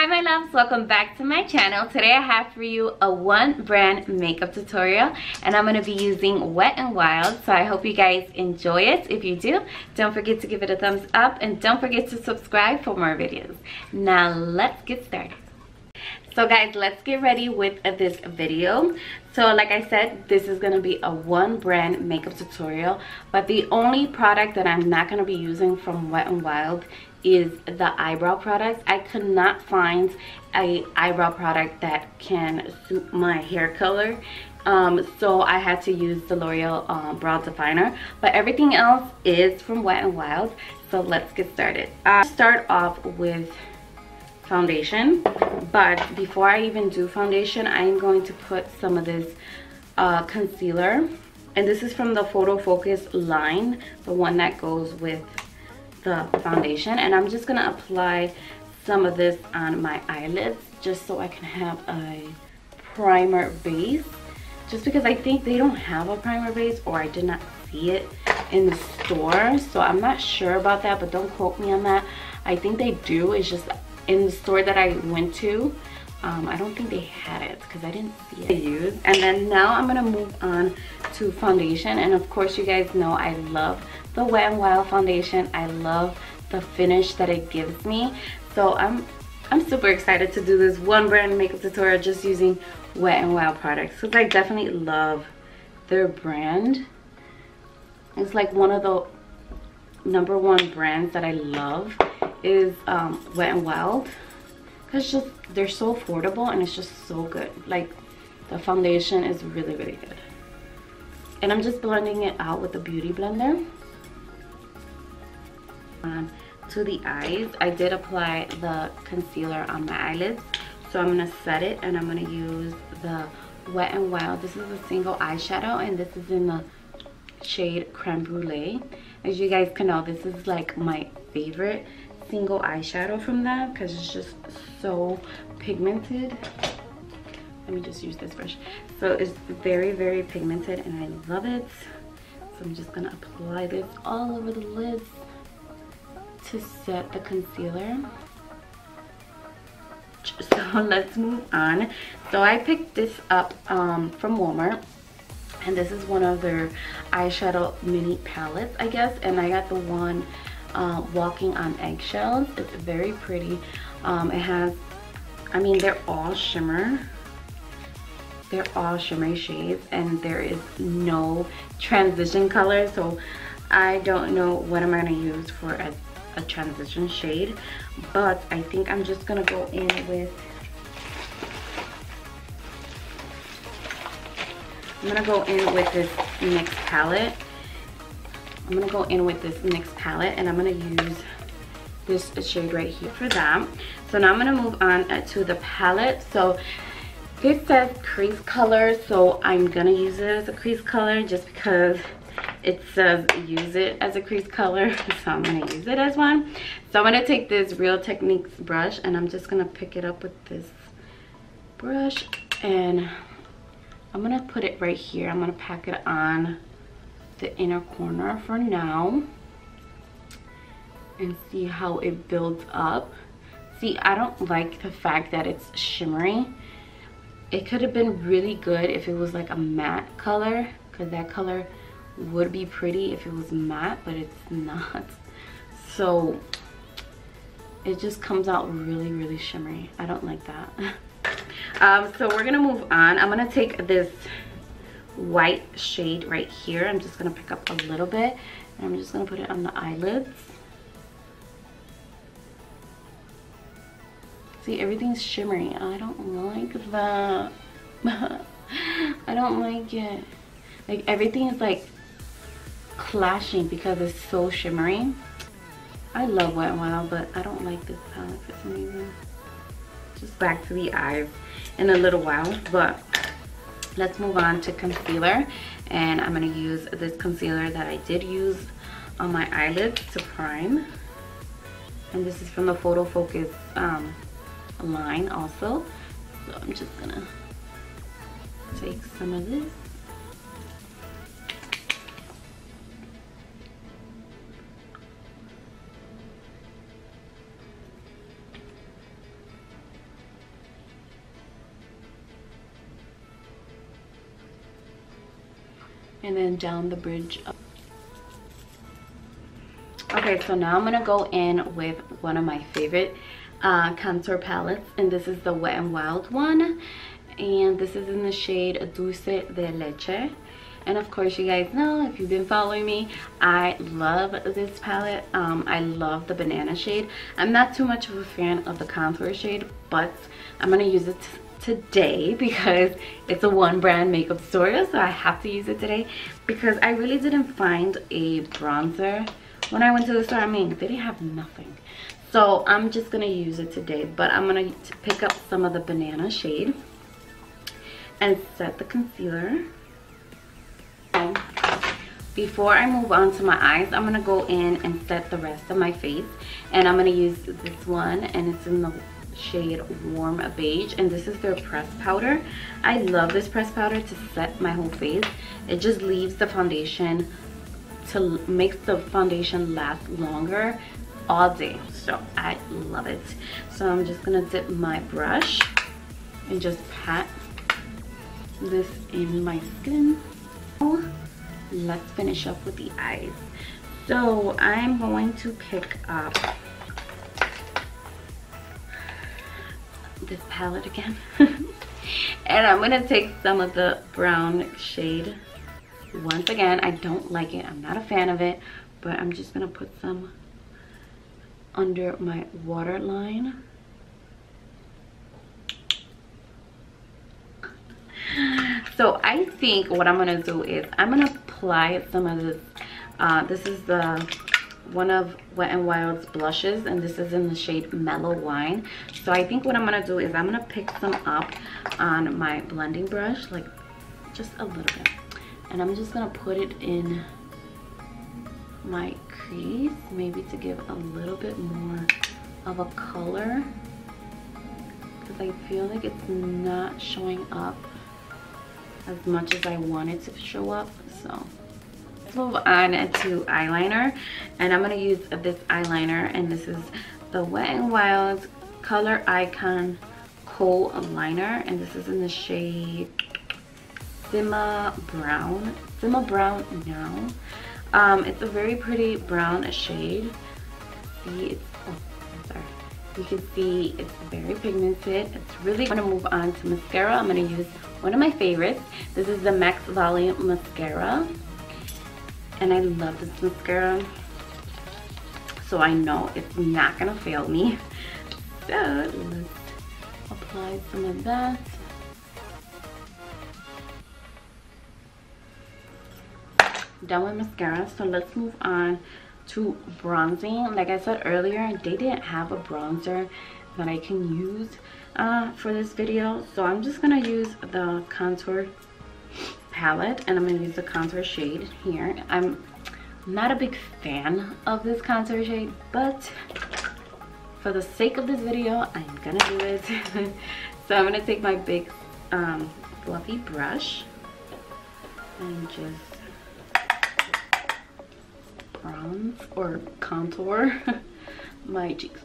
Hi my loves, welcome back to my channel. Today I have for you a one brand makeup tutorial and I'm going to be using Wet n Wild, so I hope you guys enjoy it. If you do, don't forget to give it a thumbs up and don't forget to subscribe for more videos. Now let's get started. So guys, let's get ready with this video. So like I said, this is going to be a one brand makeup tutorial, but the only product that I'm not going to be using from Wet n Wild is the eyebrow products. I could not find a eyebrow product that can suit my hair color, so I had to use the L'Oreal brow definer, but everything else is from Wet n Wild. So let's get started. I'll start off with foundation, but before I even do foundation, I'm going to put some of this concealer, and this is from the Photo Focus line, the one that goes with the foundation, and I'm just gonna apply some of this on my eyelids just so I can have a primer base, just because I think they don't have a primer base, or I did not see it in the store, so I'm not sure about that, but don't quote me on that. I think they do. It's just in the store that I went to, I don't think they had it because I didn't see it used. And then now I'm gonna move on to foundation, and of course you guys know I love the Wet n Wild foundation. I love the finish that it gives me, so I'm super excited to do this one brand makeup tutorial just using Wet n Wild products, because I definitely love their brand. It's like one of the #1 brands that I love is Wet n Wild. It's just, they're so affordable and it's just so good. Like, the foundation is really good. And I'm just blending it out with the beauty blender. To the eyes, I did apply the concealer on my eyelids, so I'm gonna set it, and I'm gonna use the Wet n Wild. This is a single eyeshadow, and this is in the shade Creme Brulee. As you guys can know, this is like my favorite single eyeshadow from them because it's just so pigmented. Let me just use this brush. So it's very pigmented and I love it. So I'm just gonna apply this all over the lids to set the concealer. So let's move on. So I picked this up from Walmart, and this is one of their eyeshadow mini palettes, I guess, and I got the one Walking on Eggshells. It's very pretty. It has, I mean, they're all shimmer. They're all shimmery shades, and there is no transition color, so I don't know what I'm gonna use for a transition shade, but I think I'm just gonna go in with, I'm gonna go in with this NYX palette. I'm gonna go in with this NYX palette, and I'm gonna use this shade right here for that. So now I'm gonna move on to the palette. So this says crease color, so I'm gonna use it as a crease color just because it says use it as a crease color, so I'm gonna use it as one. So I'm gonna take this Real Techniques brush, and I'm just gonna pick it up with this brush, and I'm gonna put it right here. I'm gonna pack it on the inner corner for now and see how it builds up. See, I don't like the fact that it's shimmery. It could have been really good if it was like a matte color, because that color would be pretty if it was matte, but it's not. So it just comes out really shimmery. I don't like that. So we're gonna move on. I'm gonna take this white shade right here. I'm just gonna pick up a little bit, and I'm just gonna put it on the eyelids. See, everything's shimmery. I don't like that. I don't like it. Like, everything is like clashing because it's so shimmery. I love Wet n Wild, but I don't like this palette for some reason. Just back to the eyes in a little while, but let's move on to concealer, and I'm going to use this concealer that I did use on my eyelids to prime, and this is from the Photo Focus line also. So I'm just gonna take some of this and then down the bridge. Okay, so now I'm gonna go in with one of my favorite contour palettes, and this is the Wet n Wild one, and this is in the shade Dulce de Leche. And of course, you guys know, if you've been following me, I love this palette. I love the banana shade. I'm not too much of a fan of the contour shade, but I'm gonna use it today because it's a one brand makeup tutorial, so I have to use it today because I really didn't find a bronzer when I went to the store. I mean, they didn't have nothing, so I'm just gonna use it today. But I'm gonna pick up some of the banana shade and set the concealer. Before I move on to my eyes, I'm gonna go in and set the rest of my face, and I'm gonna use this one, and it's in the shade Warm Beige, and this is their pressed powder. I love this pressed powder to set my whole face. It just leaves the foundation, to makes the foundation last longer all day, so I love it. So I'm just gonna dip my brush and just pat this in my skin. Let's finish up with the eyes. So I'm going to pick up this palette again and I'm gonna take some of the brown shade. Once again, I don't like it, I'm not a fan of it, but I'm just gonna put some under my waterline. So I think what I'm gonna do is I'm gonna apply some of this. This is the one of Wet n Wild's blushes, and this is in the shade Mellow Wine. So I think what I'm gonna do is I'm gonna pick some up on my blending brush, like just a little bit, and I'm just gonna put it in my crease, maybe to give a little bit more of a color, because I feel like it's not showing up as much as I want it to show up. So let's move on to eyeliner, and I'm gonna use this eyeliner, and this is the Wet n Wild Color Icon Kohl liner, and this is in the shade Simma Brown now. It's a very pretty brown shade. See, it's, oh, I'm sorry. You can see it's very pigmented. It's really. I'm gonna move on to mascara. I'm gonna use one of my favorites. This is the Max Volume Mascara, and I love this mascara, so I know it's not gonna fail me. So let's apply some of that. Done with mascara, so let's move on to bronzing. Like I said earlier, they didn't have a bronzer that I can use for this video, so I'm just gonna use the contour palette, and I'm gonna use the contour shade here. I'm not a big fan of this contour shade, but for the sake of this video, I'm gonna do it. So I'm gonna take my big fluffy brush and just bronze or contour my cheeks.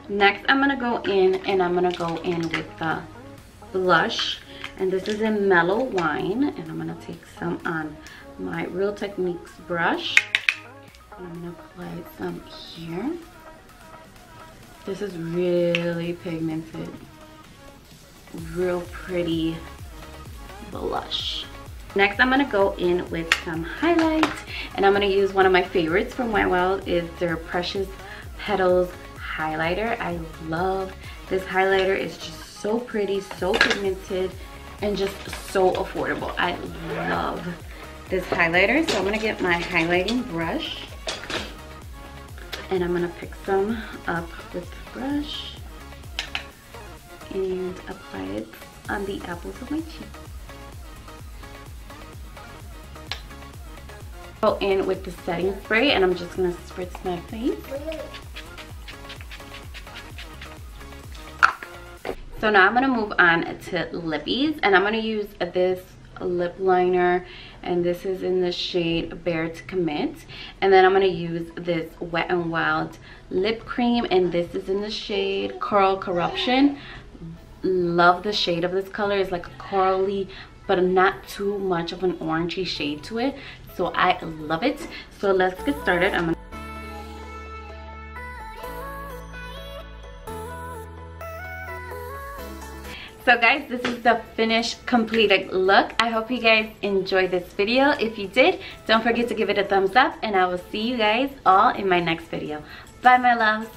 Next, I'm gonna go in and I'm gonna go in with the blush, and this is in Mellow Wine, and I'm gonna take some on my Real Techniques brush, and I'm gonna apply some here. This is really pigmented, real pretty blush. Next, I'm gonna go in with some highlights, and I'm gonna use one of my favorites from Wet n Wild, is their Precious Petals highlighter. I love this highlighter. It's just so pretty, so pigmented, and just so affordable. I love this highlighter. So I'm gonna get my highlighting brush, and I'm gonna pick some up with the brush and apply it on the apples of my cheek. Go in with the setting spray, and I'm just gonna spritz my face. So now I'm gonna move on to lippies, and I'm gonna use this lip liner, and this is in the shade Bare to Commit. And then I'm gonna use this Wet n Wild lip cream, and this is in the shade Coral Corruption. love the shade of this color. It's like a corally, but not too much of an orangey shade to it. So I love it. So let's get started. So guys, this is the finished completed look. I hope you guys enjoyed this video. If you did, don't forget to give it a thumbs up, and I will see you guys all in my next video. Bye my loves.